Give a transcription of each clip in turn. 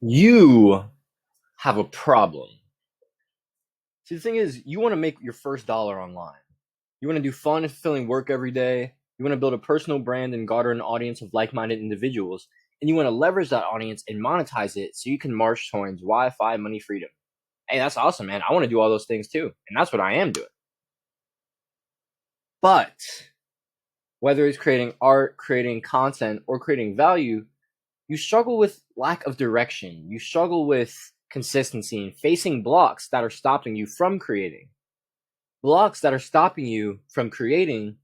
You have a problem. See, the thing is, you want to make your first dollar online. You want to do fun and fulfilling work every day. You want to build a personal brand and garner an audience of like minded individuals. And you want to leverage that audience and monetize it so you can march towards Wi Fi money freedom. Hey, that's awesome, man. I want to do all those things too. And that's what I am doing. But whether it's creating art, creating content, or creating value, you struggle with lack of direction. You struggle with consistency and facing blocks that are stopping you from creating. Blocks that are stopping you from creating,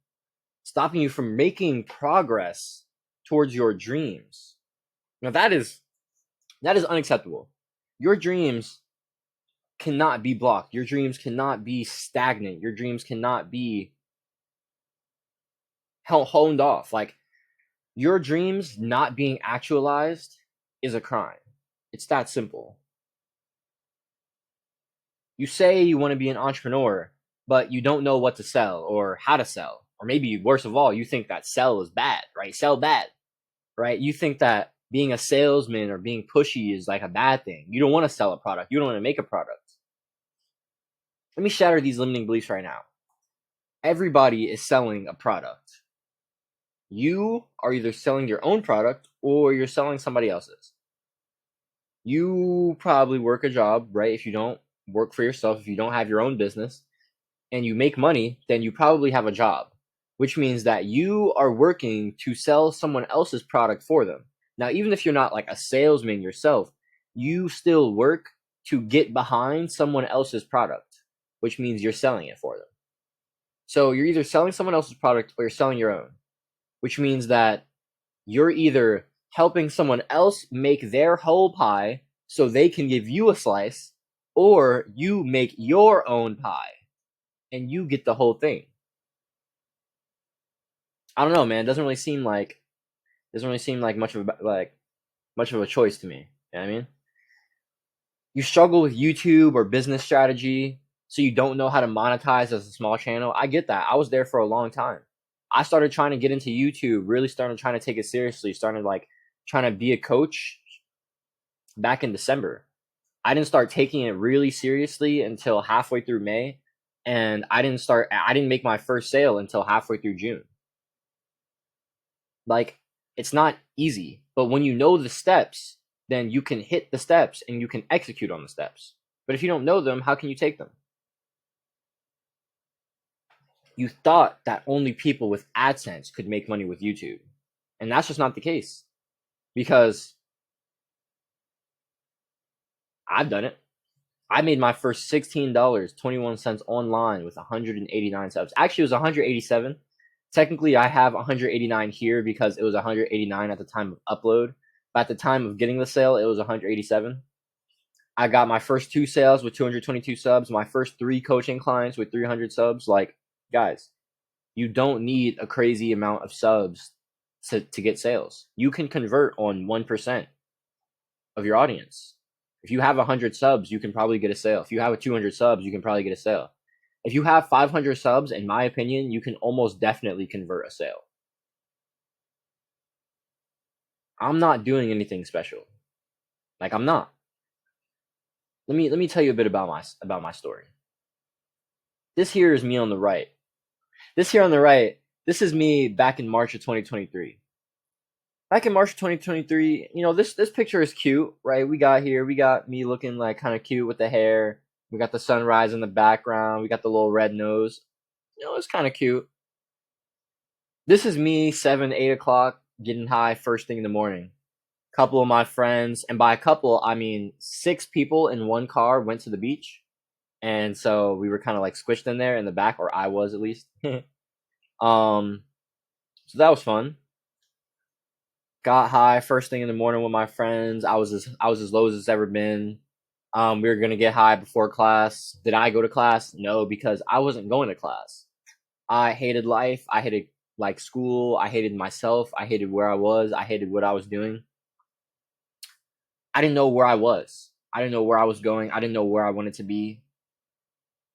stopping you from making progress towards your dreams. Now that is unacceptable. Your dreams cannot be blocked. Your dreams cannot be stagnant. Your dreams cannot be honed off. Like your dreams not being actualized is a crime. It's that simple. You say you want to be an entrepreneur, but you don't know what to sell or how to sell. Or maybe worse of all, you think that sell is bad, right? Sell bad, right? You think that being a salesman or being pushy is like a bad thing. You don't want to sell a product. You don't want to make a product. Let me shatter these limiting beliefs right now. Everybody is selling a product. You are either selling your own product or you're selling somebody else's. You probably work a job, right? If you don't work for yourself, if you don't have your own business and you make money, then you probably have a job, which means that you are working to sell someone else's product for them. Now, even if you're not like a salesman yourself, you still work to get behind someone else's product, which means you're selling it for them. So you're either selling someone else's product or you're selling your own, which means that you're either helping someone else make their whole pie so they can give you a slice, or you make your own pie and you get the whole thing. I don't know, man. It doesn't really seem like much of a choice to me. You know what I mean? You struggle with YouTube or business strategy, so you don't know how to monetize as a small channel. I get that. I was there for a long time. I started trying to get into YouTube, really started trying to take it seriously, started like trying to be a coach back in December. I didn't start taking it really seriously until halfway through May, and I didn't make my first sale until halfway through June. Like, it's not easy, but when you know the steps, then you can hit the steps and you can execute on the steps. But if you don't know them, how can you take them? You thought that only people with AdSense could make money with YouTube. And that's just not the case, because I've done it. I made my first $16.21 online with 189 subs. Actually, it was 187. Technically, I have 189 here because it was 189 at the time of upload. But at the time of getting the sale, it was 187. I got my first two sales with 222 subs, my first three coaching clients with 300 subs. Like, guys, you don't need a crazy amount of subs to get sales. You can convert on 1% of your audience. If you have 100 subs, you can probably get a sale. If you have 200 subs, you can probably get a sale. If you have 500 subs, in my opinion, you can almost definitely convert a sale. I'm not doing anything special. Like, I'm not. Let me tell you a bit about my story. This here is me on the right. This here on the right, this is me back in March of 2023. Back in March of 2023, this picture is cute, right? We got me looking like kind of cute with the hair. We got the sunrise in the background. We got the little red nose. It's kind of cute. This is me 7, 8 o'clock getting high first thing in the morning. Couple of my friends, and by a couple I mean 6 people in one car, went to the beach, and so we were kind of like squished in there in the back, or I was at least. um, so that was fun. Got high first thing in the morning with my friends. I was as low as it's ever been. We were gonna get high before class. Did I go to class? No, because I wasn't going to class. I hated life. I hated like school. I hated myself. I hated where I was. I hated what I was doing. I didn't know where I was. I didn't know where I was going. I didn't know where I wanted to be.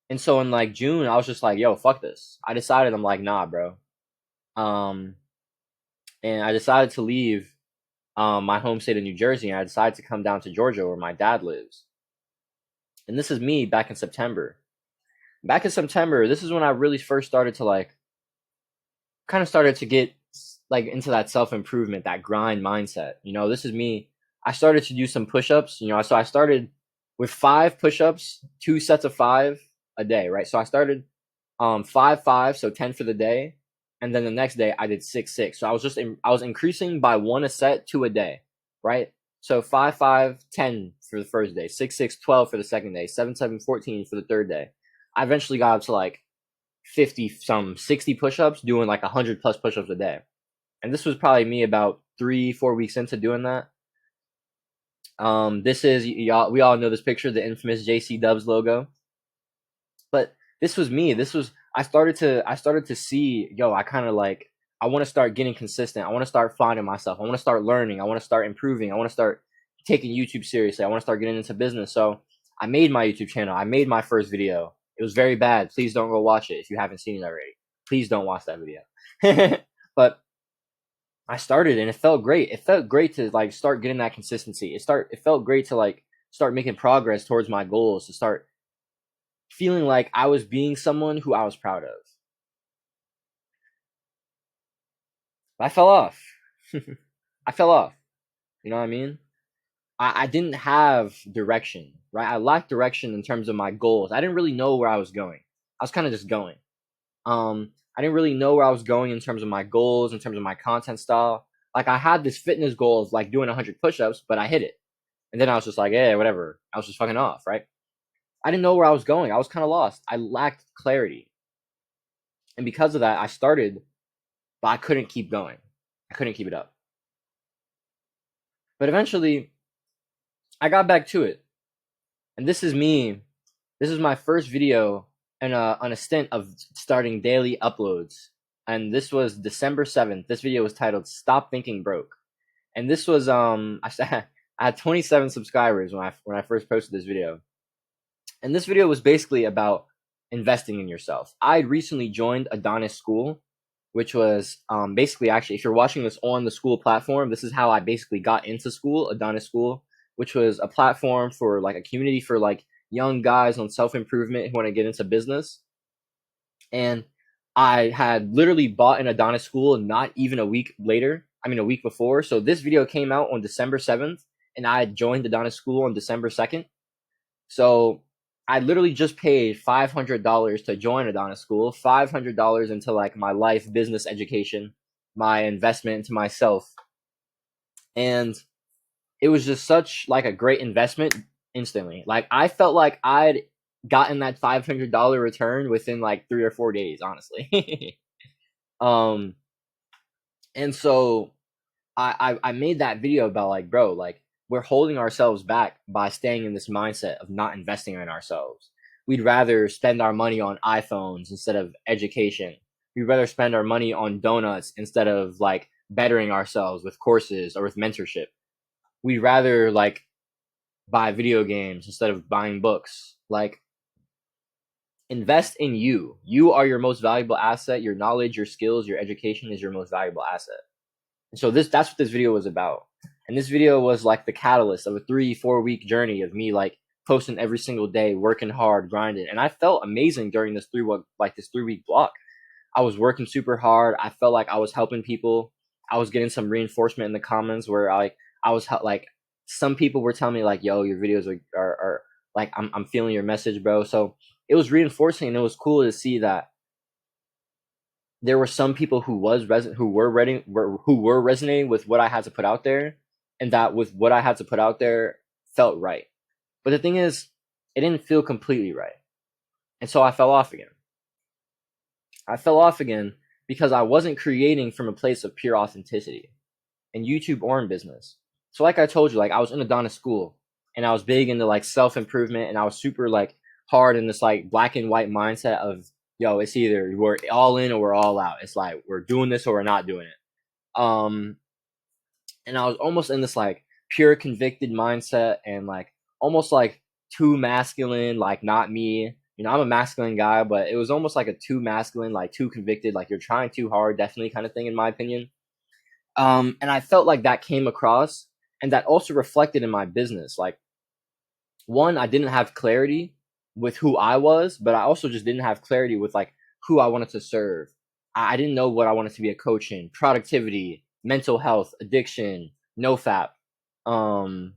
And so in like June, I was just like, yo, fuck this. I decided, I'm like, nah, bro. Um, and I decided to leave my home state of New Jersey, and I decided to come down to Georgia where my dad lives. And this is me back in September. Back in September, this is when I really first started to like kind of started to get like into that self-improvement, that grind mindset. This is me. I started to do some push-ups, so I started with 5 push-ups, 2 sets of 5 a day, right? So I started 5, so 10 for the day, and then the next day I did 6, 6. So I was increasing by 1 a set, 2 a day, right? So 5, 5, 10 for the first day, 6, 6, 12 for the second day, 7, 7, 14 for the third day. I eventually got up to like 60 push-ups, doing like 100 plus push-ups a day. And this was probably me about 3-4 weeks into doing that. This is y'all. We all know this picture, the infamous JC Dubs logo. But this was me. I started to see, I kind of like, I want to start getting consistent. I want to start finding myself. I want to start learning. I want to start improving. I want to start taking YouTube seriously. I want to start getting into business. So I made my YouTube channel. I made my first video. It was very bad. Please don't go watch it if you haven't seen it already. Please don't watch that video. But I started and it felt great. It felt great to like start getting that consistency. It felt great to like start making progress towards my goals, to start feeling like I was being someone who I was proud of. I fell off. I fell off. You know what I mean? I didn't have direction, right? I lacked direction in terms of my goals. I didn't really know where I was going. I was kind of just going. I didn't really know where I was going in terms of my goals, in terms of my content style. Like I had this fitness goal of like doing 100 push-ups, but I hit it. And then I was just like, yeah, whatever. I was just fucking off, right? I didn't know where I was going. I was kind of lost. I lacked clarity. And because of that, I started, but I couldn't keep going. I couldn't keep it up. But eventually, I got back to it. And this is me. This is my first video and on a stint of starting daily uploads. And this was December 7th. This video was titled "Stop Thinking Broke." And this was I had 27 subscribers when I first posted this video. And this video was basically about investing in yourself. I had recently joined Adonis School, which was basically, actually, if you're watching this on the School platform, this is how I basically got into School, Adonis School, which was a platform for like a community for like young guys on self-improvement who want to get into business. And I had literally bought an Adonis School not even a week before. So this video came out on December 7th, and I had joined Adonis School on December 2nd. So I literally just paid $500 to join Adonis School, $500 into like my life business education, my investment into myself. And it was just such like a great investment instantly. Like I felt like I'd gotten that $500 return within like 3 or 4 days, honestly. And so I made that video about like, bro, like we're holding ourselves back by staying in this mindset of not investing in ourselves. We'd rather spend our money on iPhones instead of education. We'd rather spend our money on donuts instead of like bettering ourselves with courses or with mentorship. We'd rather like buy video games instead of buying books. Like invest in you. You are your most valuable asset. Your knowledge, your skills, your education is your most valuable asset. And so that's what this video was about. And this video was like the catalyst of a 3-4 week journey of me like posting every single day, working hard, grinding. And I felt amazing during this 3-week block. I was working super hard. I felt like I was helping people. I was getting some reinforcement in the comments where I was like, some people were telling me like, yo, your videos are like, I'm feeling your message, bro. So it was reinforcing, and it was cool to see that there were some people who were resonating with what I had to put out there, and that with what I had to put out there felt right. But the thing is, it didn't feel completely right. And so I fell off again. I fell off again because I wasn't creating from a place of pure authenticity in YouTube or in business. So like I told you, like I was in Adonis School, and I was big into like self-improvement, and I was super like hard in this like black and white mindset of, yo, it's either we're all in or we're all out. It's like we're doing this or we're not doing it. And I was almost in this like pure convicted mindset, and like almost like too masculine, like not me. I'm a masculine guy, but it was almost like a too masculine, like too convicted, like you're trying too hard, definitely kind of thing, in my opinion. And I felt like that came across, and that also reflected in my business. Like, one, I didn't have clarity with who I was, but I also just didn't have clarity with like who I wanted to serve. I didn't know what I wanted to be a coach in: productivity, mental health, addiction, no-fap. Um,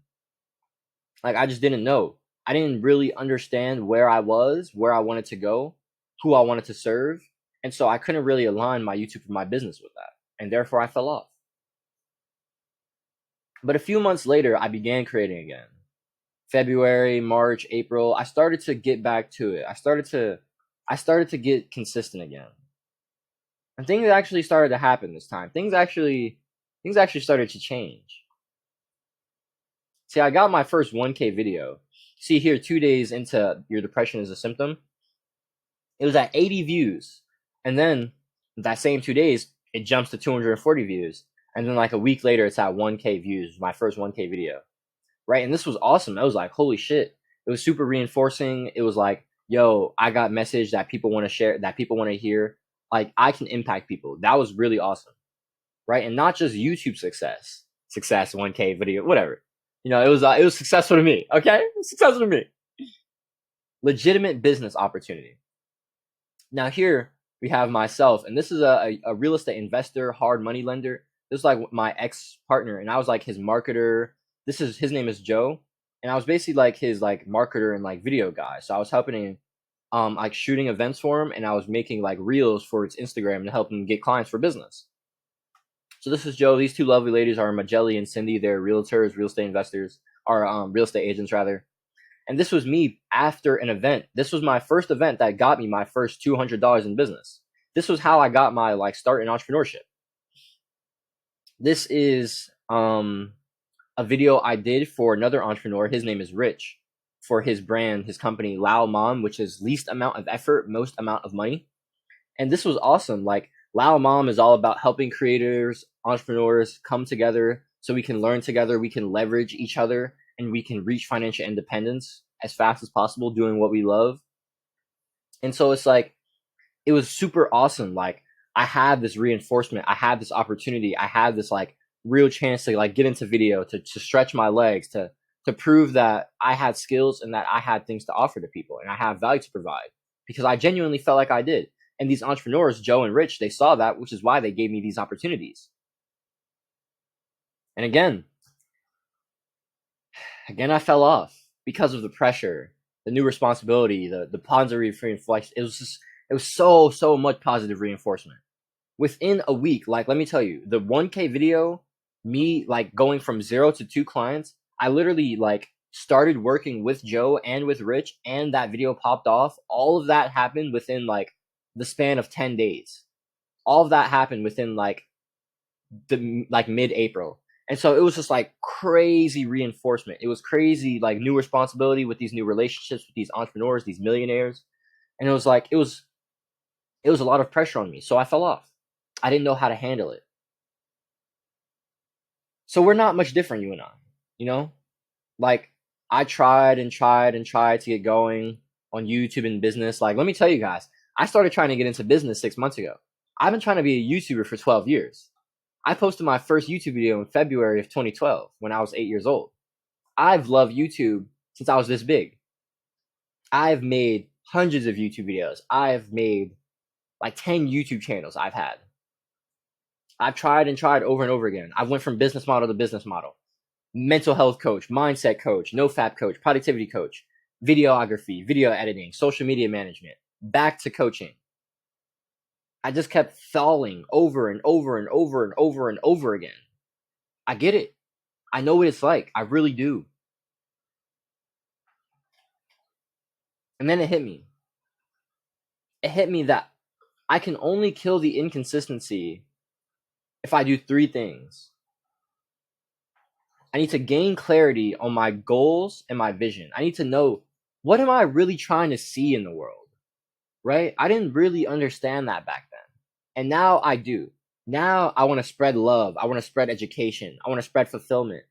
like, I just didn't know. I didn't really understand where I was, where I wanted to go, who I wanted to serve, and so I couldn't really align my YouTube and my business with that, and therefore I fell off. But a few months later, I began creating again. February, March, April, I started to get back to it. I started to get consistent again. And things actually started to happen this time. Things actually started to change. See, I got my first 1K video. See here, 2 days into your depression is a symptom. It was at 80 views. And then that same 2 days, it jumps to 240 views. And then like a week later, it's at 1K views, my first 1K video. Right? And this was awesome. I was like, holy shit. It was super reinforcing. It was like, yo, I got message that people want to share, that people want to hear. Like, I can impact people. That was really awesome. Right? And not just YouTube success, 1K video, whatever. It was successful to me. Okay? Successful to me. Legitimate business opportunity. Now here we have myself, and this is a real estate investor, hard money lender. This is like my ex partner, and I was like his marketer. His name is Joe, and I was basically like his like marketer and like video guy. So I was helping him, like shooting events for him, and I was making like reels for his Instagram to help him get clients for business. So this is Joe. These two lovely ladies are Majelli and Cindy. They're realtors, real estate investors, or real estate agents rather. And this was me after an event. This was my first event that got me my first $200 in business. This was how I got my like start in entrepreneurship. This is a video I did for another entrepreneur. His name is Rich, for his brand, his company Lao Mom, which is least amount of effort, most amount of money. And this was awesome. Like, Lao Mom is all about helping creators, entrepreneurs come together so we can learn together, we can leverage each other, and we can reach financial independence as fast as possible doing what we love. And so it's like, it was super awesome. Like, I had this reinforcement, I had this opportunity, I had this like real chance to like get into video, to stretch my legs, to prove that I had skills and that I had things to offer to people and I have value to provide, because I genuinely felt like I did. And these entrepreneurs, Joe and Rich, they saw that, which is why they gave me these opportunities. And again, I fell off because of the pressure, the new responsibility, the positive reinforcement. It was so much positive reinforcement. Within a week, like, let me tell you, the 1K video, me like going from 0 to 2 clients, I literally like started working with Joe and with Rich, and that video popped off. All of that happened within like the span of 10 days. All of that happened within like the like mid-April. And so it was just like crazy reinforcement. It was crazy like new responsibility with these new relationships with these entrepreneurs, these millionaires. And it was like it was a lot of pressure on me. So I fell off. I didn't know how to handle it. So we're not much different, you and I, you know? Like, I tried and tried and tried to get going on YouTube and business. Like, let me tell you guys, I started trying to get into business 6 months ago. I've been trying to be a YouTuber for 12 years. I posted my first YouTube video in February of 2012 when I was 8 years old. I've loved YouTube since I was this big. I've made hundreds of YouTube videos. I've made like 10 YouTube channels I've had. I've tried and tried over and over again. I went from business model to business model. Mental health coach, mindset coach, no-fap coach, productivity coach, videography, video editing, social media management, back to coaching. I just kept falling over and over and over and over and over again. I get it. I know what it's like. I really do. And then it hit me. It hit me that I can only kill the inconsistency if I do 3 things. I need to gain clarity on my goals and my vision. I need to know, what am I really trying to see in the world, right? I didn't really understand that back then. And now I do. Now I want to spread love. I want to spread education. I want to spread fulfillment.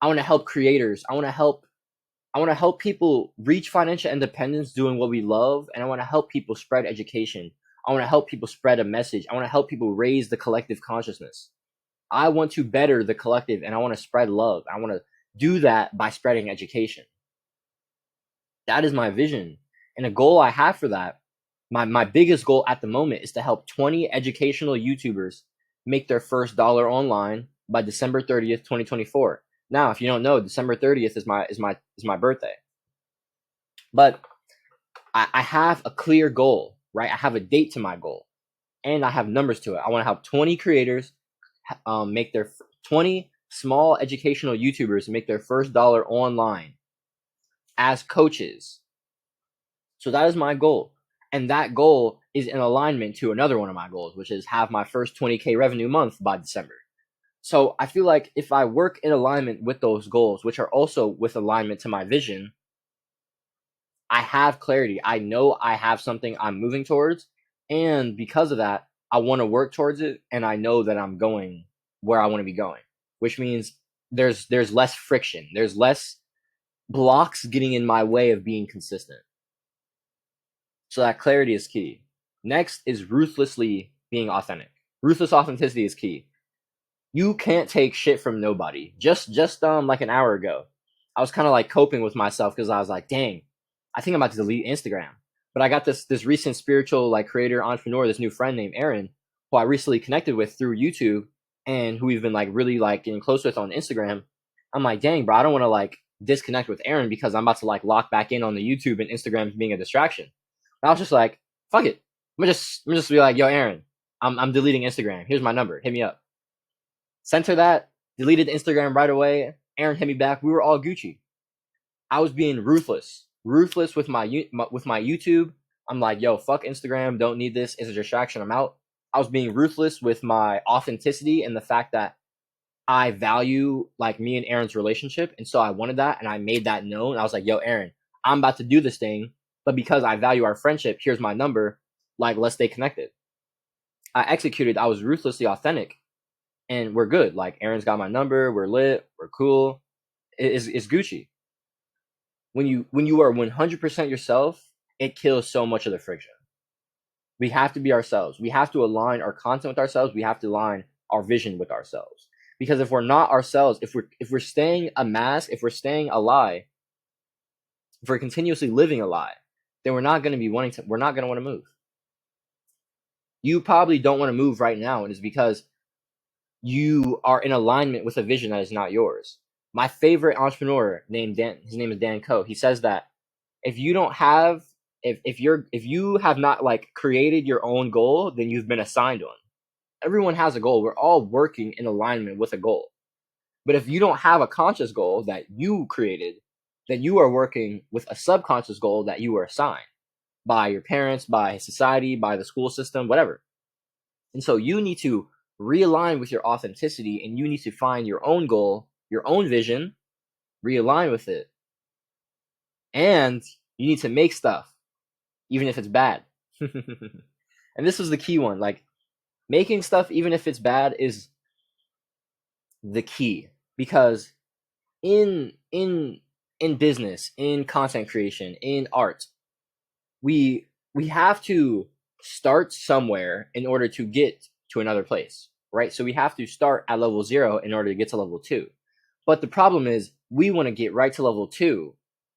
I want to help creators. I want to help people reach financial independence doing what we love. And I want to help people spread education. I want to help people spread a message. I want to help people raise the collective consciousness. I want to better the collective, and I want to spread love. I want to do that by spreading education. That is my vision. And a goal I have for that, my biggest goal at the moment, is to help 20 educational YouTubers make their first dollar online by December 30th, 2024. Now, if you don't know, December 30th is my birthday. But I have a clear goal, right? I have a date to my goal, and I have numbers to it. I want to help 20 creators make their 20 small educational YouTubers make their first dollar online as coaches. So that is my goal. And that goal is in alignment to another one of my goals, which is have my first 20K revenue month by December. So I feel like if I work in alignment with those goals, which are also with alignment to my vision, I have clarity. I know I have something I'm moving towards. And because of that, I want to work towards it. And I know that I'm going where I want to be going, which means there's less friction. There's less blocks getting in my way of being consistent. So that clarity is key. Next is ruthlessly being authentic. Ruthless authenticity is key. You can't take shit from nobody. Just like an hour ago, I was kind of like coping with myself because I was like, dang, I think I'm about to delete Instagram. But I got this recent spiritual like creator entrepreneur, this new friend named Aaron, who I recently connected with through YouTube and who we've been like really like getting close with on Instagram. I'm like, dang, bro, I don't want to like disconnect with Aaron because I'm about to like lock back in on the YouTube and Instagram being a distraction. And I was just like, fuck it. I'm just be like, yo, Aaron, I'm deleting Instagram. Here's my number. Hit me up. Sent her that, deleted Instagram right away. Aaron hit me back. We were all Gucci. I was being ruthless with my YouTube. I'm like, yo, fuck Instagram. Don't need this. It's a distraction. I'm out. I was being ruthless with my authenticity and the fact that I value like me and Aaron's relationship. And so I wanted that. And I made that known. I was like, yo, Aaron, I'm about to do this thing. But because I value our friendship, here's my number. Like, let's stay connected. I executed. I was ruthlessly authentic. And we're good. Like, Aaron's got my number. We're lit. We're cool. It's Gucci. When you are 100% yourself, it kills so much of the friction. We have to be ourselves. We have to align our content with ourselves. We have to align our vision with ourselves. Because if we're not ourselves, if we're staying a mask, if we're staying a lie, if we're continuously living a lie, then we're not going to want to move. You probably don't want to move right now, and it's because you are in alignment with a vision that is not yours. My favorite entrepreneur named Dan, his name is Dan Koh. He says that if you have not like created your own goal, then you've been assigned one. Everyone has a goal. We're all working in alignment with a goal. But if you don't have a conscious goal that you created, then you are working with a subconscious goal that you were assigned by your parents, by society, by the school system, whatever. And so you need to realign with your authenticity, and you need to find your own goal, your own vision, realign with it. And you need to make stuff, even if it's bad. And this was the key one. Like, making stuff, even if it's bad, is the key. Because in business, in content creation, in art, we have to start somewhere in order to get to another place, right? So we have to start at level 0 in order to get to level 2. But the problem is we want to get right to level 2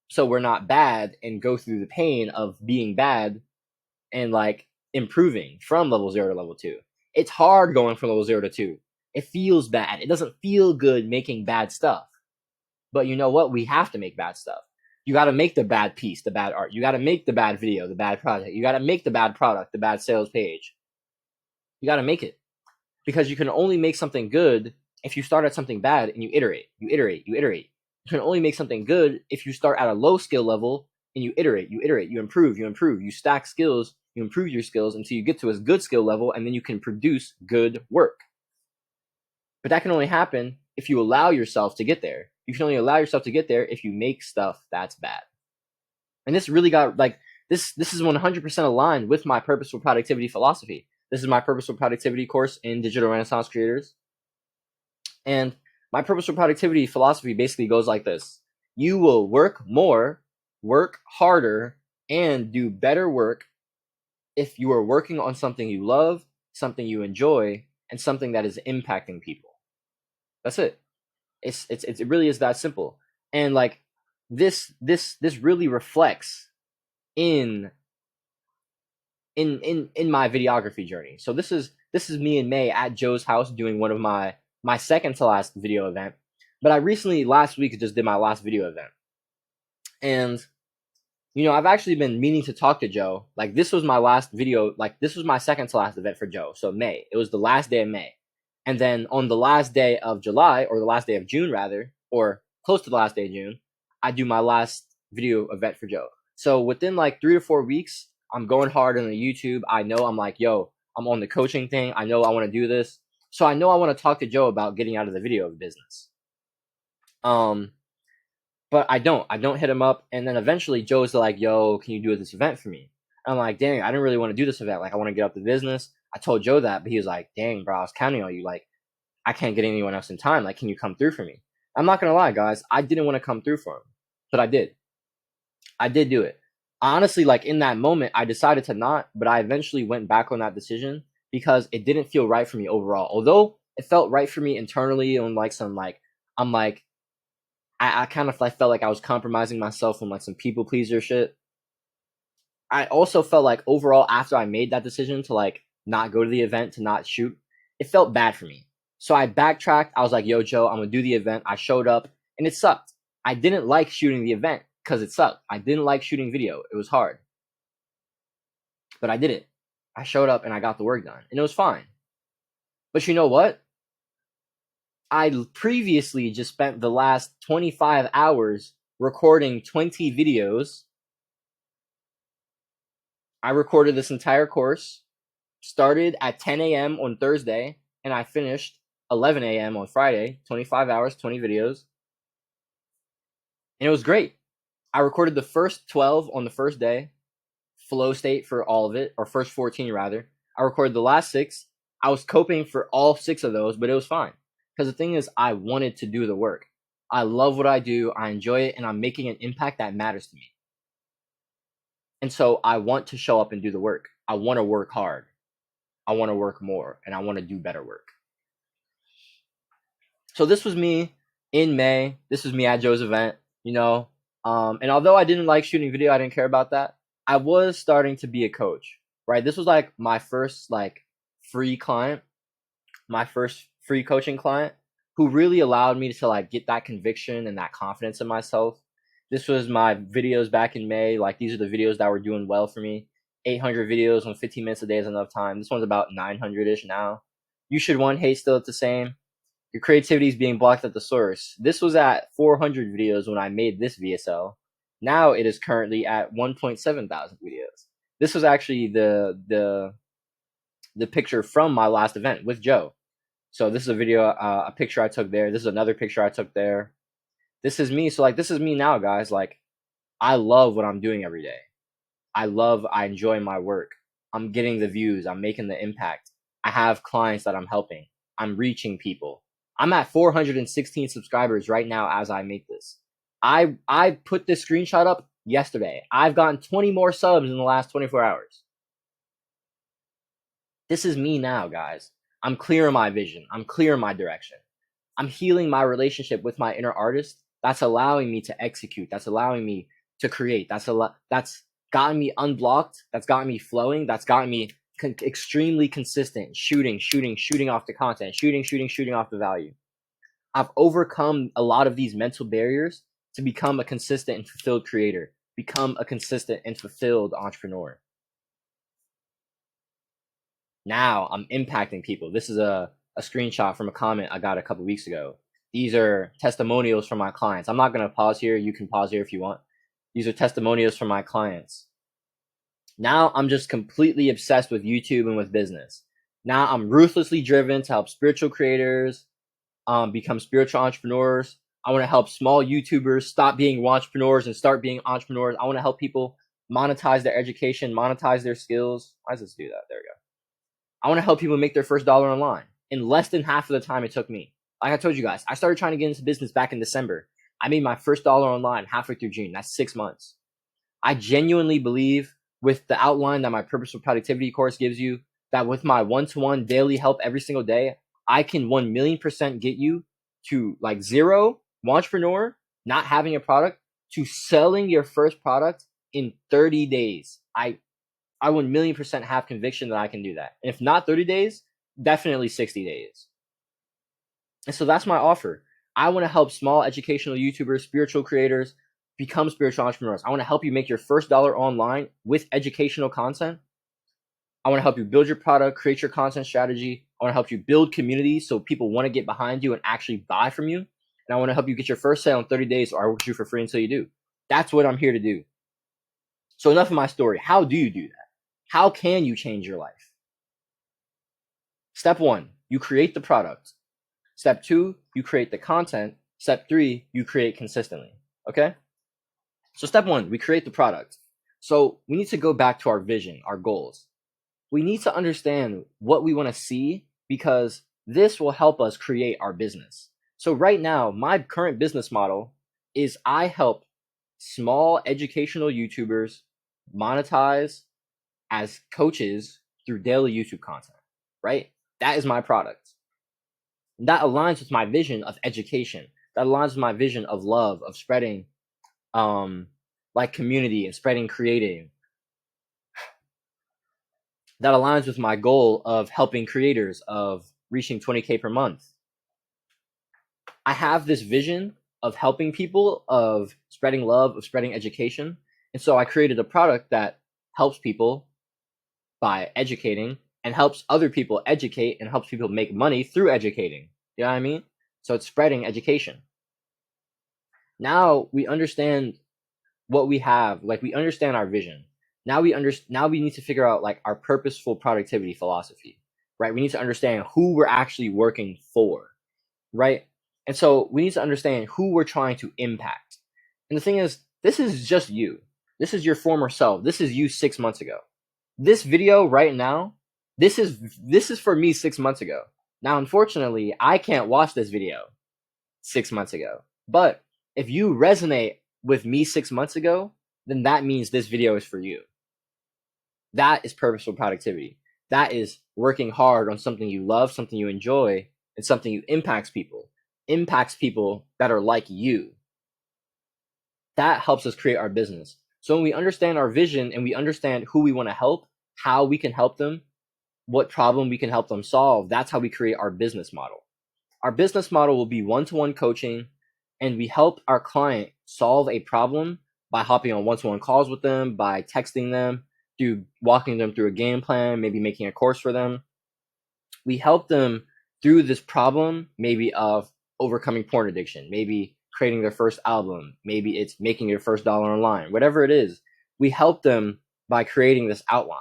so we're not bad and go through the pain of being bad and like improving from level 0 to level 2. It's hard going from level 0 to 2. It feels bad. It doesn't feel good making bad stuff. But you know what? We have to make bad stuff. You got to make the bad piece, the bad art. You got to make the bad video, the bad project. You got to make the bad product, the bad sales page. You got to make it. Because you can only make something good if you start at something bad and you iterate. You can only make something good if you start at a low skill level and you iterate, you improve, you stack skills, you improve your skills until you get to a good skill level, and then you can produce good work. But that can only happen if you allow yourself to get there. You can only allow yourself to get there if you make stuff that's bad. And this really got like this is 100% aligned with my purposeful productivity philosophy. This is my purposeful productivity course in Digital Renaissance Creators. And my purposeful productivity philosophy basically goes like this. You will work more, work harder, and do better work if you are working on something you love, something you enjoy, and something that is impacting people. That's it. It really is that simple. And like this really reflects in my videography journey. So this is me in May at Joe's house doing one of my second to last video event. But I recently last week just did my last video event. And you know, I've actually been meaning to talk to Joe. Like this was my last video, like this was my second to last event for Joe. So May. It was the last day of May. And then on the last day of July, or the last day of June rather, or close to the last day of June, I do my last video event for Joe. So within like 3 to 4 weeks, I'm going hard on the YouTube. I know I'm like, yo, I'm on the coaching thing. I know I want to do this. So I know I want to talk to Joe about getting out of the video business. But I don't hit him up. And then eventually Joe's like, yo, can you do this event for me? I'm like, dang, I didn't really want to do this event. Like, I want to get up the business. I told Joe that, but he was like, dang, bro, I was counting on you. Like, I can't get anyone else in time. Like, can you come through for me? I'm not going to lie, guys. I didn't want to come through for him, but I did. I did do it. Honestly, like in that moment, I decided to not, but I eventually went back on that decision because it didn't feel right for me overall. Although it felt right for me internally on like some like, I'm like, I kind of like felt like I was compromising myself on like some people pleaser shit. I also felt like overall after I made that decision to like not go to the event, to not shoot, it felt bad for me. So I backtracked. I was like, yo, Joe, I'm going to do the event. I showed up and it sucked. I didn't like shooting the event because it sucked. I didn't like shooting video. It was hard. But I did it. I showed up and I got the work done and it was fine. But you know what? I previously just spent the last 25 hours recording 20 videos. I recorded this entire course, started at 10 a.m. on Thursday, and I finished 11 a.m. on Friday, 25 hours, 20 videos. And it was great. I recorded the first 12 on the first day, flow state for all of it, or first 14 rather. I recorded the last 6. I was coping for all 6 of those, but it was fine. Because the thing is, I wanted to do the work. I love what I do. I enjoy it, and I'm making an impact that matters to me. And so I want to show up and do the work. I want to work hard. I want to work more, and I want to do better work. So this was me in May. This was me at Joe's event, you know. And although I didn't like shooting video, I didn't care about that. I was starting to be a coach, right? This was like my first like free client, my first free coaching client who really allowed me to like get that conviction and that confidence in myself. This was my videos back in May. Like these are the videos that were doing well for me. 800 videos on 15 minutes a day is enough time. This one's about 900-ish now. You should one, hate still at the same. Your creativity is being blocked at the source. This was at 400 videos when I made this VSL. Now it is currently at 1.7 thousand videos. This was actually the picture from my last event with Joe. So this is a video, a picture I took there. This is another picture I took there. This is me. So like, this is me now, guys. Like, I love what I'm doing every day. I enjoy my work. I'm getting the views. I'm making the impact. I have clients that I'm helping. I'm reaching people. I'm at 416 subscribers right now as I make this. I put this screenshot up yesterday. I've gotten 20 more subs in the last 24 hours. This is me now, guys. I'm clear in my vision. I'm clear in my direction. I'm healing my relationship with my inner artist. That's allowing me to execute. That's allowing me to create. That's gotten me unblocked. That's gotten me flowing. That's gotten me extremely consistent, shooting off the content, shooting off the value. I've overcome a lot of these mental barriers to become a consistent and fulfilled creator, become a consistent and fulfilled entrepreneur. Now I'm impacting people. This is a screenshot from a comment I got a couple weeks ago. These are testimonials from my clients. I'm not going to pause here. You can pause here if you want. These are testimonials from my clients. Now I'm just completely obsessed with YouTube and with business. Now I'm ruthlessly driven to help spiritual creators become spiritual entrepreneurs. I want to help small YouTubers stop being entrepreneurs and start being entrepreneurs. I want to help people monetize their education, monetize their skills. Why does this do that? There we go. I want to help people make their first dollar online in less than half of the time it took me. Like I told you guys, I started trying to get into business back in December. I made my first dollar online halfway through June. That's 6 months. I genuinely believe with the outline that my Purposeful Productivity course gives you, that with my one-to-one daily help every single day, I can 1,000,000% get you to like zero entrepreneur, not having a product, to selling your first product in 30 days. I 1,000,000% have conviction that I can do that. And if not 30 days, definitely 60 days. And so that's my offer. I want to help small educational YouTubers, spiritual creators become spiritual entrepreneurs. I want to help you make your first dollar online with educational content. I want to help you build your product, create your content strategy. I want to help you build community so people want to get behind you and actually buy from you. And I want to help you get your first sale in 30 days, or I work with you for free until you do. That's what I'm here to do. So enough of my story. How do you do that? How can you change your life? Step 1, you create the product. Step 2, you create the content. Step 3, you create consistently. Okay? So step 1, we create the product. So we need to go back to our vision, our goals. We need to understand what we want to see, because this will help us create our business. So right now, my current business model is I help small educational YouTubers monetize as coaches through daily YouTube content, right? That is my product. That aligns with my vision of education. That aligns with my vision of love, of spreading like community and spreading creating. That aligns with my goal of helping creators, of reaching 20K per month. I have this vision of helping people, of spreading love, of spreading education. And so I created a product that helps people by educating and helps other people educate and helps people make money through educating. You know what I mean? So it's spreading education. Now we understand what we have, like we understand our vision. Now we need to figure out like our purposeful productivity philosophy, right? We need to understand who we're actually working for, right? And so we need to understand who we're trying to impact. And the thing is, this is just you. This is your former self. This is you 6 months ago. This video right now, this is for me 6 months ago. Now, unfortunately, I can't watch this video 6 months ago. But if you resonate with me 6 months ago, then that means this video is for you. That is purposeful productivity. That is working hard on something you love, something you enjoy, and something you impacts people that are like you. That helps us create our business. So when we understand our vision and we understand who we want to help, how we can help them, what problem we can help them solve, that's how we create our business model. Our business model will be one-to-one coaching, and we help our client solve a problem by hopping on one-to-one calls with them, by texting them, through walking them through a game plan, maybe making a course for them. We help them through this problem, maybe of overcoming porn addiction, maybe creating their first album, maybe it's making your first dollar online, whatever it is. We help them by creating this outline.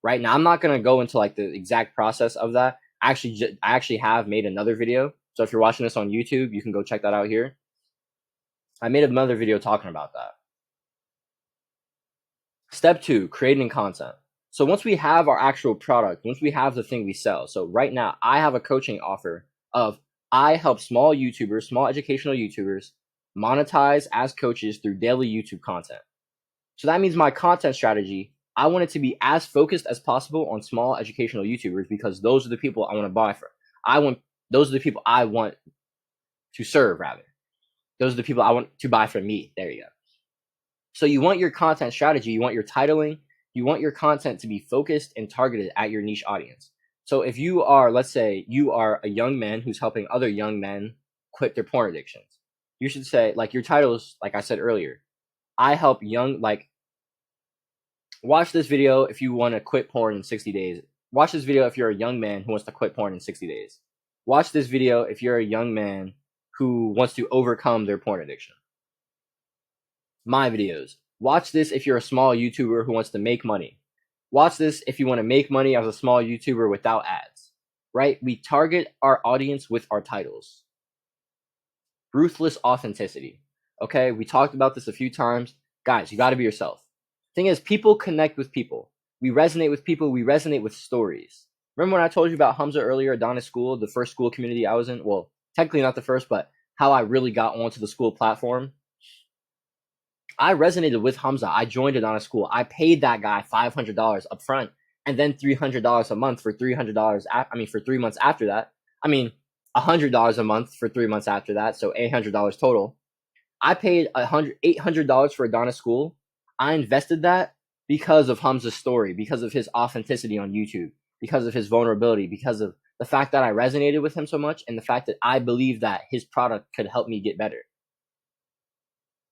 Right now, I'm not going to go into like the exact process of that. I actually have made another video. So if you're watching this on YouTube, you can go check that out here. I made another video talking about that. Step 2, creating content. So once we have our actual product, once we have the thing we sell. So right now, I have a coaching offer of I help small YouTubers, small educational YouTubers monetize as coaches through daily YouTube content. So that means my content strategy, I want it to be as focused as possible on small educational YouTubers, because those are the people I want to buy from. Those are the people I want to serve, rather. Those are the people I want to buy from me. There you go. So you want your content strategy, you want your titling, you want your content to be focused and targeted at your niche audience. So if you are, let's say you are a young man who's helping other young men quit their porn addictions, you should say, like, your titles, like I said earlier, I help young, like, watch this video if you want to quit porn in 60 days. Watch this video if you're a young man who wants to quit porn in 60 days. Watch this video if you're a young man who wants to overcome their porn addiction. My videos. Watch this if you're a small YouTuber who wants to make money. Watch this if you want to make money as a small YouTuber without ads, right? We target our audience with our titles. Ruthless authenticity. Okay, we talked about this a few times. Guys, you got to be yourself. Thing is, people connect with people. We resonate with people. We resonate with stories. Remember when I told you about Hamza earlier, Adonis School, the first school community I was in? Well, technically not the first, but how I really got onto the school platform. I resonated with Hamza. I joined Adonis School. I paid that guy $500 up front, and then $300 a month for $300. For 3 months after that. I mean, $100 a month for 3 months after that, so $800 total. I paid $800 for Adonis School. I invested that because of Hamza's story, because of his authenticity on YouTube, because of his vulnerability, because of the fact that I resonated with him so much, and the fact that I believe that his product could help me get better.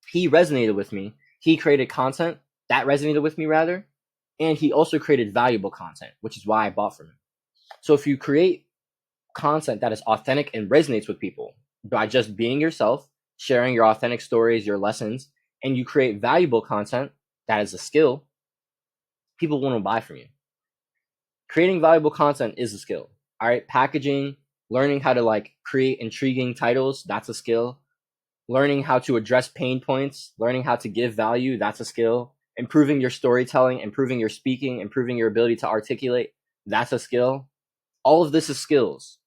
He resonated with me. He created content that resonated with me, rather, and he also created valuable content, which is why I bought from him. So if you create content that is authentic and resonates with people by just being yourself, sharing your authentic stories, your lessons, and you create valuable content that is a skill, people want to buy from you. Creating valuable content is a skill. All right, packaging, learning how to like create intriguing titles, that's a skill. Learning how to address pain points, learning how to give value, that's a skill. Improving your storytelling, improving your speaking, improving your ability to articulate, that's a skill. All of this is skills.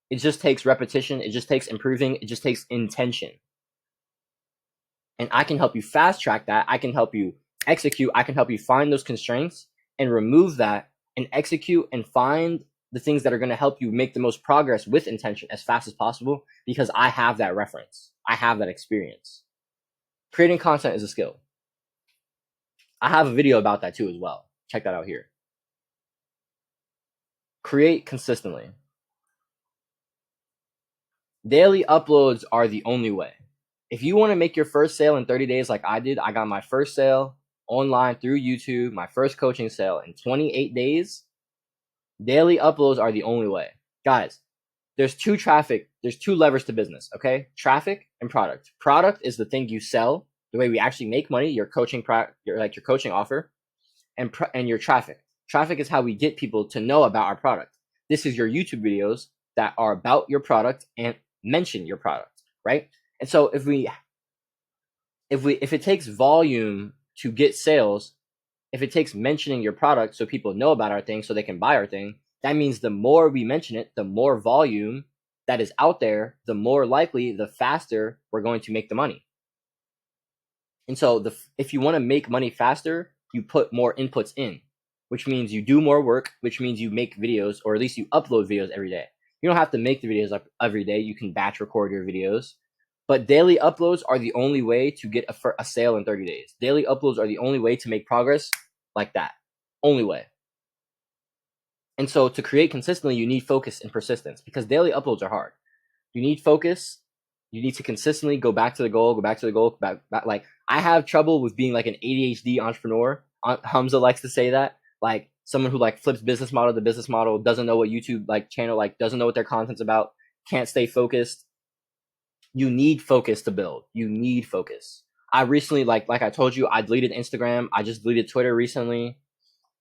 It just takes repetition. It just takes improving. It just takes intention. And I can help you fast track that. I can help you execute. I can help you find those constraints and remove that and execute and find the things that are going to help you make the most progress with intention as fast as possible, because I have that reference. I have that experience. Creating content is a skill. I have a video about that too as well. Check that out here. Create consistently. Daily uploads are the only way. If you want to make your first sale in 30 days like I did, I got my first sale online through YouTube, my first coaching sale in 28 days. Daily uploads are the only way. Guys, there's two levers to business, okay? Traffic and product. Product is the thing you sell, the way we actually make money, your coaching your coaching offer, and your traffic. Traffic is how we get people to know about our product. This is your YouTube videos that are about your product and mention your product, right? And so if it takes volume to get sales, if it takes mentioning your product so people know about our thing so they can buy our thing, that means the more we mention it, the more volume that is out there, the more likely, the faster we're going to make the money. And so if you want to make money faster, you put more inputs in, which means you do more work, which means you make videos, or at least you upload videos every day. You don't have to make the videos up every day. You can batch record your videos. But daily uploads are the only way to get a sale in 30 days. Daily uploads are the only way to make progress like that. Only way. And so to create consistently, you need focus and persistence, because daily uploads are hard. You need focus. You need to consistently go back to the goal, back. Like, I have trouble with being like an ADHD entrepreneur. Hamza likes to say that. Like, someone who like flips business model to business model, doesn't know what YouTube like channel, like doesn't know what their content's about, can't stay focused. You need focus to build. You need focus. I recently, like I told you, I deleted Instagram. I just deleted Twitter recently.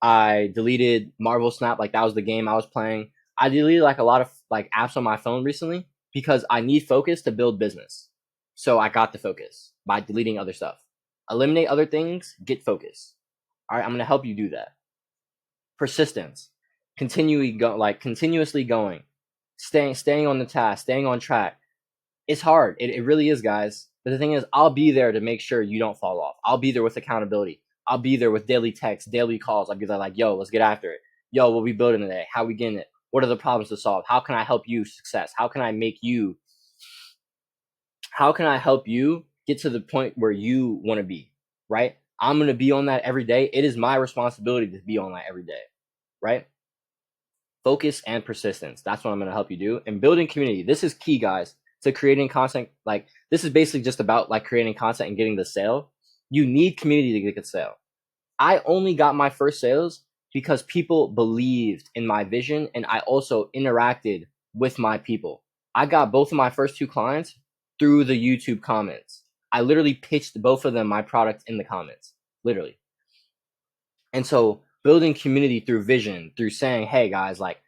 I deleted Marvel Snap. Like, that was the game I was playing. I deleted like a lot of like apps on my phone recently because I need focus to build business. So I got the focus by deleting other stuff. Eliminate other things, get focus. All right, I'm going to help you do that. Persistence. Continuously going. Staying on the task, staying on track. It's hard. It really is, guys. But the thing is, I'll be there to make sure you don't fall off. I'll be there with accountability. I'll be there with daily texts, daily calls. I'll be there like, yo, let's get after it. Yo, what we building today? How we getting it? What are the problems to solve? How can I help you success? How can I help you get to the point where you want to be, right? I'm going to be on that every day. It is my responsibility to be on that every day, right? Focus and persistence. That's what I'm going to help you do. And building community. This is key, guys, to creating content. Like, this is basically just about like creating content and getting the sale. You need community to get the sale. I only got my first sales because people believed in my vision, and I also interacted with my people. I got both of my first two clients through the YouTube comments. I literally pitched both of them my product in the comments, literally. And so building community through vision, through saying, hey guys, like,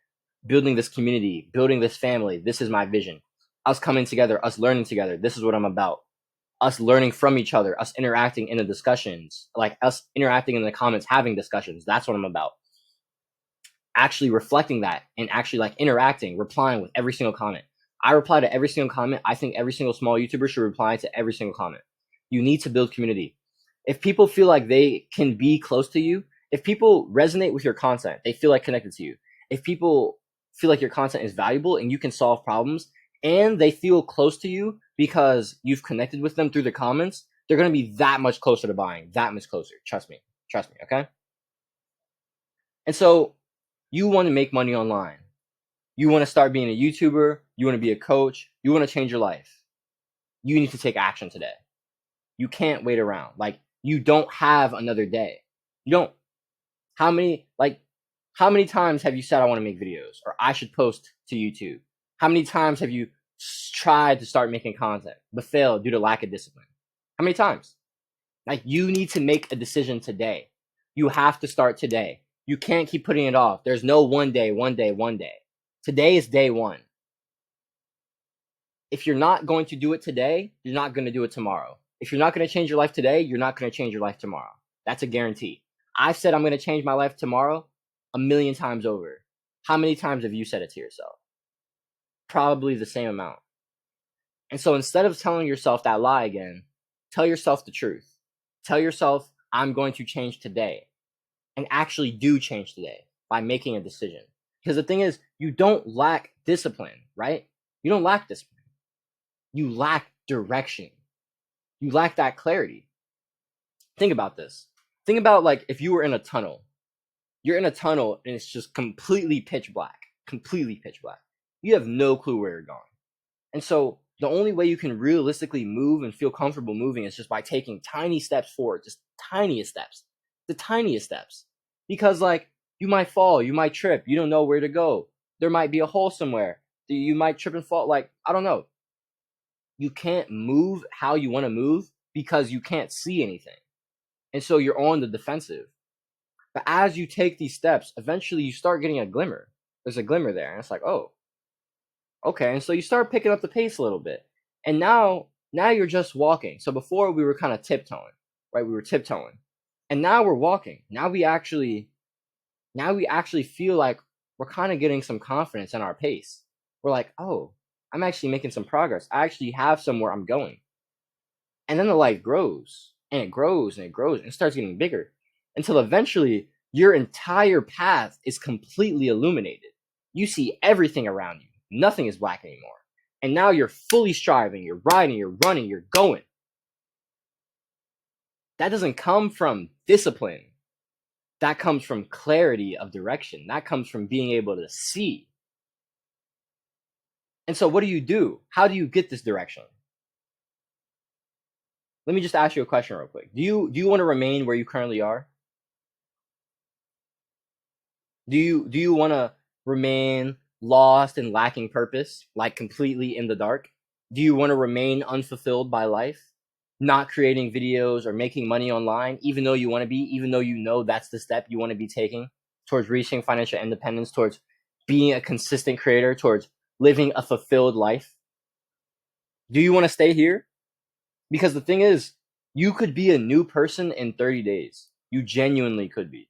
building this community, building this family, this is my vision. Us coming together, us learning together, this is what I'm about. Us learning from each other, us interacting in the discussions, like us interacting in the comments, having discussions. That's what I'm about. Actually reflecting that and actually like interacting, replying with every single comment. I reply to every single comment. I think every single small YouTuber should reply to every single comment. You need to build community. If people feel like they can be close to you, if people resonate with your content, they feel like connected to you. If people feel like your content is valuable and you can solve problems and they feel close to you because you've connected with them through the comments, they're going to be that much closer to buying, that much closer. Trust me, okay? And so you want to make money online. You want to start being a YouTuber. You want to be a coach. You want to change your life. You need to take action today. You can't wait around. Like, you don't have another day. You don't. How many times have you said, I want to make videos, or I should post to YouTube? How many times have you tried to start making content but failed due to lack of discipline? How many times? Like, you need to make a decision today. You have to start today. You can't keep putting it off. There's no one day. Today is day one. If you're not going to do it today, you're not going to do it tomorrow. If you're not going to change your life today, you're not going to change your life tomorrow. That's a guarantee. I've said I'm going to change my life tomorrow 1,000,000 times over. How many times have you said it to yourself? Probably the same amount. And so instead of telling yourself that lie again, tell yourself the truth. Tell yourself, I'm going to change today, and actually do change today by making a decision. Because the thing is, you don't lack discipline, right? You don't lack discipline. You lack direction. You lack that clarity. Think about this. Think about, like, if you were in a tunnel. You're in a tunnel and it's just completely pitch black. You have no clue where you're going. And so the only way you can realistically move and feel comfortable moving is just by taking tiny steps forward, just tiniest steps, the tiniest steps. Because, like, you might fall, you might trip, you don't know where to go. There might be a hole somewhere. You might trip and fall. Like, I don't know. You can't move how you want to move because you can't see anything. And so you're on the defensive. But as you take these steps, eventually you start getting a glimmer. There's a glimmer there. And it's like, oh, okay. And so you start picking up the pace a little bit. And now you're just walking. So before we were kind of tiptoeing, right? We were tiptoeing. And now we're walking. Now we actually feel like we're kind of getting some confidence in our pace. We're like, oh, I'm actually making some progress. I actually have somewhere I'm going. And then the light grows, and it grows, and it grows, and it starts getting bigger until eventually your entire path is completely illuminated. You see everything around you. Nothing is black anymore. And now you're fully striving, you're riding, you're running, you're going. That doesn't come from discipline. That comes from clarity of direction. That comes from being able to see. And so what do? How do you get this direction? Let me just ask you a question real quick. Do you want to remain where you currently are? Do you want to remain lost and lacking purpose, like completely in the dark? Do you want to remain unfulfilled by life, not creating videos or making money online, even though you want to be, even though you know that's the step you want to be taking towards reaching financial independence, towards being a consistent creator, towards living a fulfilled life? Do you want to stay here? Because the thing is, you could be a new person in 30 days. You genuinely could be.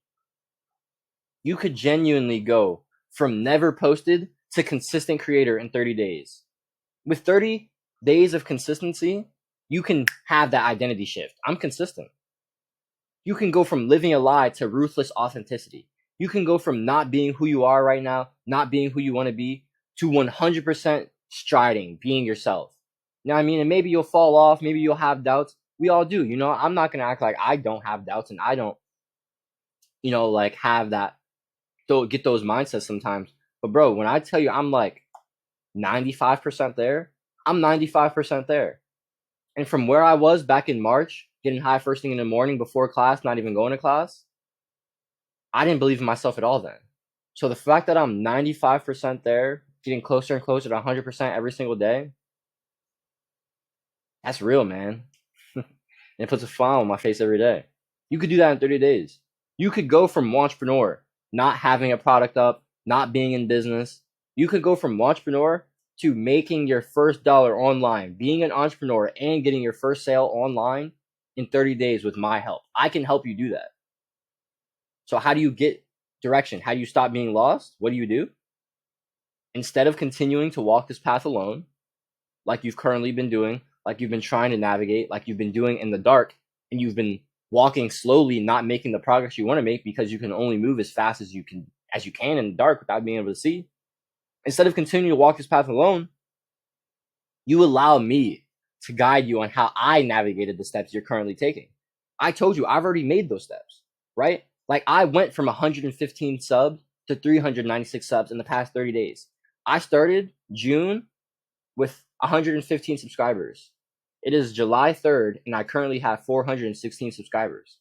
You could genuinely go from never posted to consistent creator in 30 days. With 30 days of consistency, you can have that identity shift. I'm consistent. You can go from living a lie to ruthless authenticity. You can go from not being who you are right now, not being who you want to be, to 100% striding, being yourself. You know what I mean? And maybe you'll fall off. Maybe you'll have doubts. We all do. You know, I'm not going to act like I don't have doubts and I don't, like, have that, get those mindsets sometimes. But bro, when I tell you I'm like 95% there, I'm 95% there. And from where I was back in March, getting high first thing in the morning before class, not even going to class, I didn't believe in myself at all then. So the fact that I'm 95% there, getting closer and closer to 100% every single day, that's real, man. And it puts a smile on my face every day. You could do that in 30 days. You could go from entrepreneur, not having a product up, not being in business. You could go from entrepreneur to making your first dollar online, being an entrepreneur, and getting your first sale online in 30 days with my help. I can help you do that. So how do you get direction? How do you stop being lost? What do? Instead of continuing to walk this path alone, like you've currently been doing, like you've been trying to navigate, like you've been doing in the dark, and you've been walking slowly, not making the progress you want to make because you can only move as fast as you can in the dark without being able to see. Instead of continuing to walk this path alone, You allow me to guide you on how I navigated the steps you're currently taking. I told you I've already made those steps, right? Like I went from 115 subs to 396 subs in the past 30 days. I started June with 115 subscribers. It is July 3rd, and I currently have 416 subscribers.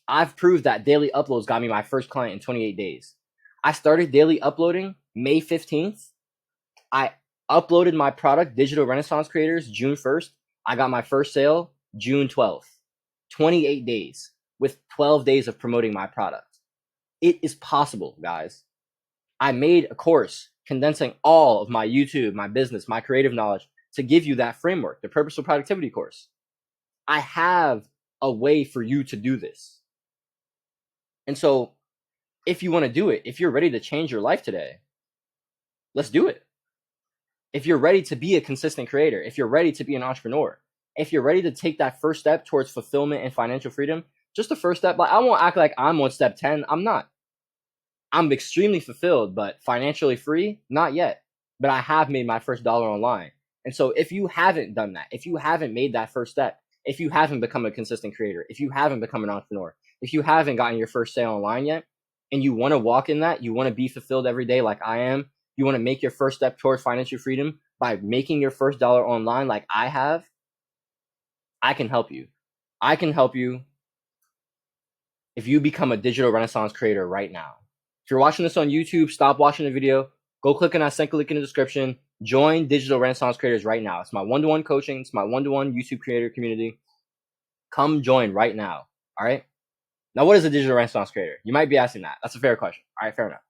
I've proved that daily uploads got me my first client in 28 days. I started daily uploading May 15th. I uploaded my product, Digital Renaissance Creators, June 1st. I got my first sale June 12th. 28 days with 12 days of promoting my product. It is possible, guys. I made a course condensing all of my YouTube, my business, my creative knowledge to give you that framework, the Purposeful Productivity course. I have a way for you to do this. And so if you want to do it, if you're ready to change your life today, let's do it. If you're ready to be a consistent creator, if you're ready to be an entrepreneur, if you're ready to take that first step towards fulfillment and financial freedom, just the first step. Like I won't act like I'm on step 10. I'm not. I'm extremely fulfilled, but financially free, not yet. But I have made my first dollar online. And so if you haven't done that, if you haven't made that first step, if you haven't become a consistent creator, if you haven't become an entrepreneur, if you haven't gotten your first sale online yet, and you want to walk in that, you want to be fulfilled every day like I am, you want to make your first step towards financial freedom by making your first dollar online like I have, I can help you. I can help you if you become a digital renaissance creator right now. If you're watching this on YouTube, stop watching the video. Go click on that second link in the description. Join Digital Renaissance Creators right now. It's my one-to-one coaching. It's my one-to-one YouTube creator community. Come join right now. All right? Now, what is a Digital Renaissance Creator? You might be asking that. That's a fair question. All right, fair enough.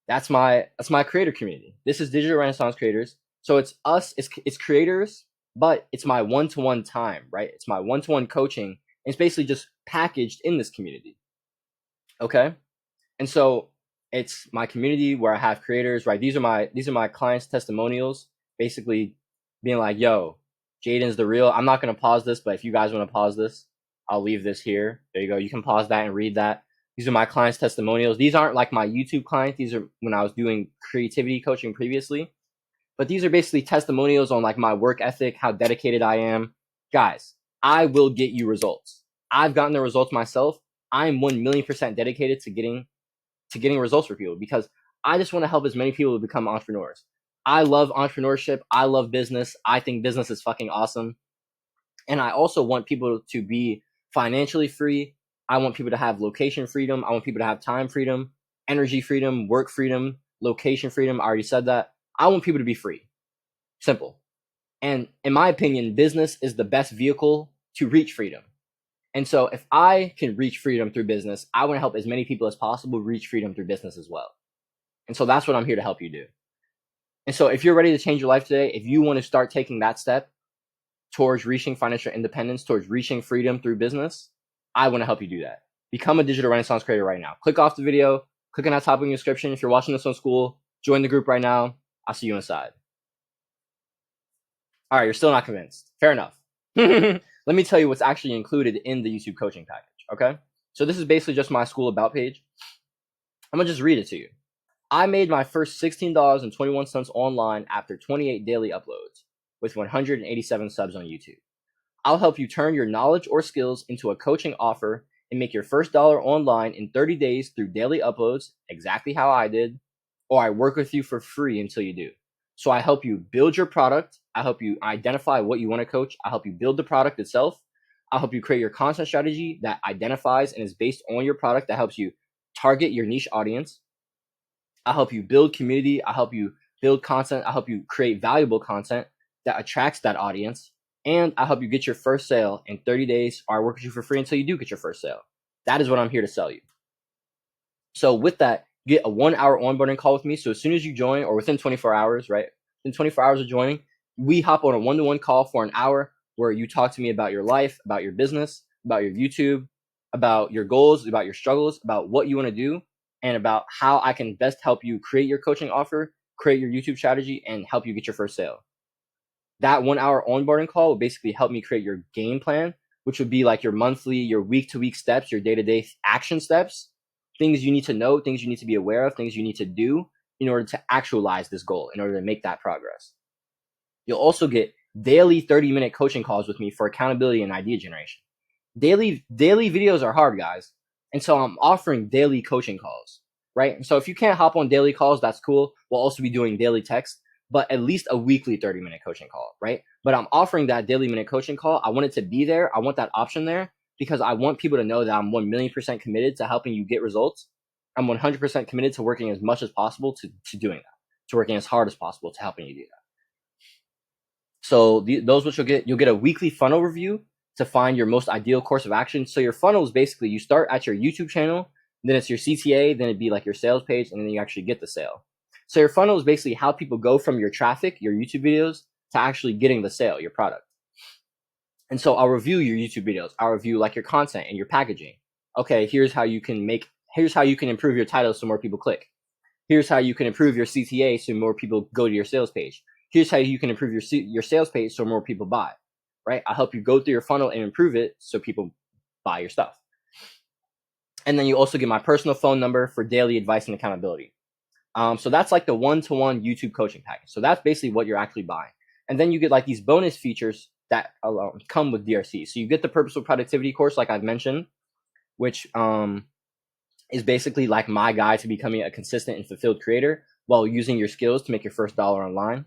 That's my creator community. This is Digital Renaissance Creators. So it's us, it's creators, but it's my one-to-one time, right? It's my one-to-one coaching. It's basically just packaged in this community. Okay? And so it's my community where I have creators, right? These are my clients' testimonials, basically being like, yo, Jaden's the real. I'm not going to pause this, but if you guys want to pause this, I'll leave this here. There you go. You can pause that and read that. These are my clients' testimonials. These aren't like my YouTube clients. These are when I was doing creativity coaching previously. But these are basically testimonials on like my work ethic, how dedicated I am. Guys, I will get you results. I've gotten the results myself. I'm 1,000,000% dedicated to getting results for people because I just want to help as many people to become entrepreneurs. I love entrepreneurship. I love business. I think business is fucking awesome. And I also want people to be financially free. I want people to have location freedom. I want people to have time freedom, energy freedom, work freedom, location freedom. I already said that. I want people to be free. Simple. And in my opinion, business is the best vehicle to reach freedom. And so if I can reach freedom through business, I want to help as many people as possible reach freedom through business as well. And so that's what I'm here to help you do. And so if you're ready to change your life today, if you want to start taking that step towards reaching financial independence, towards reaching freedom through business, I want to help you do that. Become a digital renaissance creator right now. Click off the video, click on that top of the description. If you're watching this on school, join the group right now. I'll see you inside. All right, you're still not convinced. Fair enough. Let me tell you what's actually included in the YouTube coaching package, okay? So this is basically just my school about page. I'm going to just read it to you. I made my first $16.21 online after 28 daily uploads with 187 subs on YouTube. I'll help you turn your knowledge or skills into a coaching offer and make your first dollar online in 30 days through daily uploads, exactly how I did, or I work with you for free until you do. So I help you build your product. I help you identify what you want to coach. I help you build the product itself. I'll help you create your content strategy that identifies and is based on your product that helps you target your niche audience. I'll help you build community. I'll help you build content. I'll help you create valuable content that attracts that audience. And I'll help you get your first sale in 30 days, or I work with you for free until you do get your first sale. That is what I'm here to sell you. So with that, get a 1-hour onboarding call with me. So as soon as you join, or within 24 hours, right? Within 24 hours of joining, we hop on a one-to-one call for an hour where you talk to me about your life, about your business, about your YouTube, about your goals, about your struggles, about what you want to do, and about how I can best help you create your coaching offer, create your YouTube strategy, and help you get your first sale. That 1-hour onboarding call will basically help me create your game plan, which would be like your monthly, your week-to-week steps, your day-to-day action steps, things you need to know, things you need to be aware of, things you need to do in order to actualize this goal, in order to make that progress. You'll also get daily 30-minute coaching calls with me for accountability and idea generation. Daily videos are hard, guys. And so I'm offering daily coaching calls, right? And so if you can't hop on daily calls, that's cool. We'll also be doing daily text, but at least a weekly 30-minute coaching call, right? But I'm offering that daily minute coaching call. I want it to be there. I want that option there because I want people to know that I'm 1,000,000% committed to helping you get results. I'm 100% committed to working as much as possible to doing that, to working as hard as possible to helping you do that. So those what you'll get a weekly funnel review to find your most ideal course of action. So your funnel is basically you start at your YouTube channel, then it's your CTA, then it'd be like your sales page, and then you actually get the sale. So your funnel is basically how people go from your traffic, your YouTube videos, to actually getting the sale, your product. And so I'll review your YouTube videos. I'll review like your content and your packaging. Okay, here's how you can improve your title so more people click. Here's how you can improve your CTA so more people go to your sales page. Here's how you can improve your sales page so more people buy, right? I'll help you go through your funnel and improve it so people buy your stuff. And then you also get my personal phone number for daily advice and accountability. So that's like the one-to-one YouTube coaching package. So that's basically what you're actually buying. And then you get like these bonus features that come with DRC. So you get the Purposeful Productivity course, like I've mentioned, which is basically like my guide to becoming a consistent and fulfilled creator while using your skills to make your first dollar online.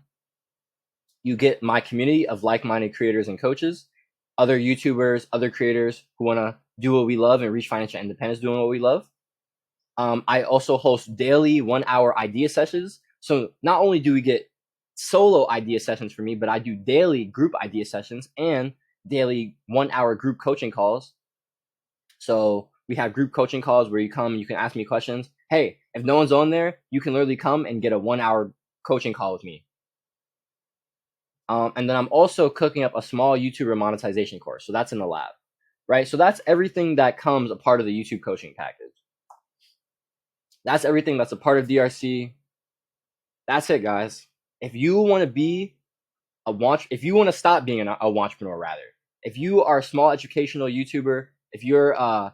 You get my community of like-minded creators and coaches, other YouTubers, other creators who want to do what we love and reach financial independence doing what we love. I also host daily 1-hour idea sessions. So not only do we get solo idea sessions for me, but I do daily group idea sessions and daily 1-hour group coaching calls. So we have group coaching calls where you come, you can ask me questions. Hey, if no one's on there, you can literally come and get a 1-hour coaching call with me. And then I'm also cooking up a small YouTuber monetization course. So that's in the lab, right? So that's everything that comes a part of the YouTube coaching package. That's everything that's a part of DRC. That's it, guys. If you want to be if you want to stop being a entrepreneur, rather, if you are a small educational YouTuber, if you're a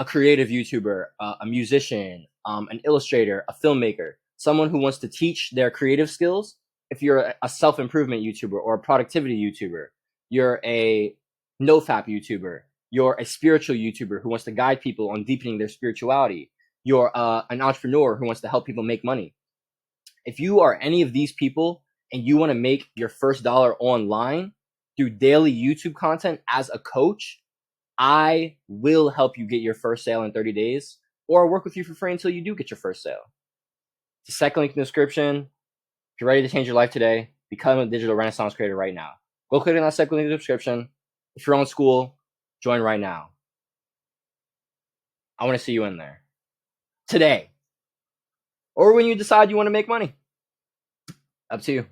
creative YouTuber, a musician, an illustrator, a filmmaker, someone who wants to teach their creative skills, if you're a self-improvement YouTuber or a productivity YouTuber, you're a NoFap YouTuber, you're a spiritual YouTuber who wants to guide people on deepening their spirituality, you're an entrepreneur who wants to help people make money. If you are any of these people and you want to make your first dollar online through daily YouTube content as a coach, I will help you get your first sale in 30 days or work with you for free until you do get your first sale. The second link in the description. If you're ready to change your life today, become a digital renaissance creator right now. Go click on that second link in the description. If you're on school, join right now. I want to see you in there today. Or when you decide you want to make money. Up to you.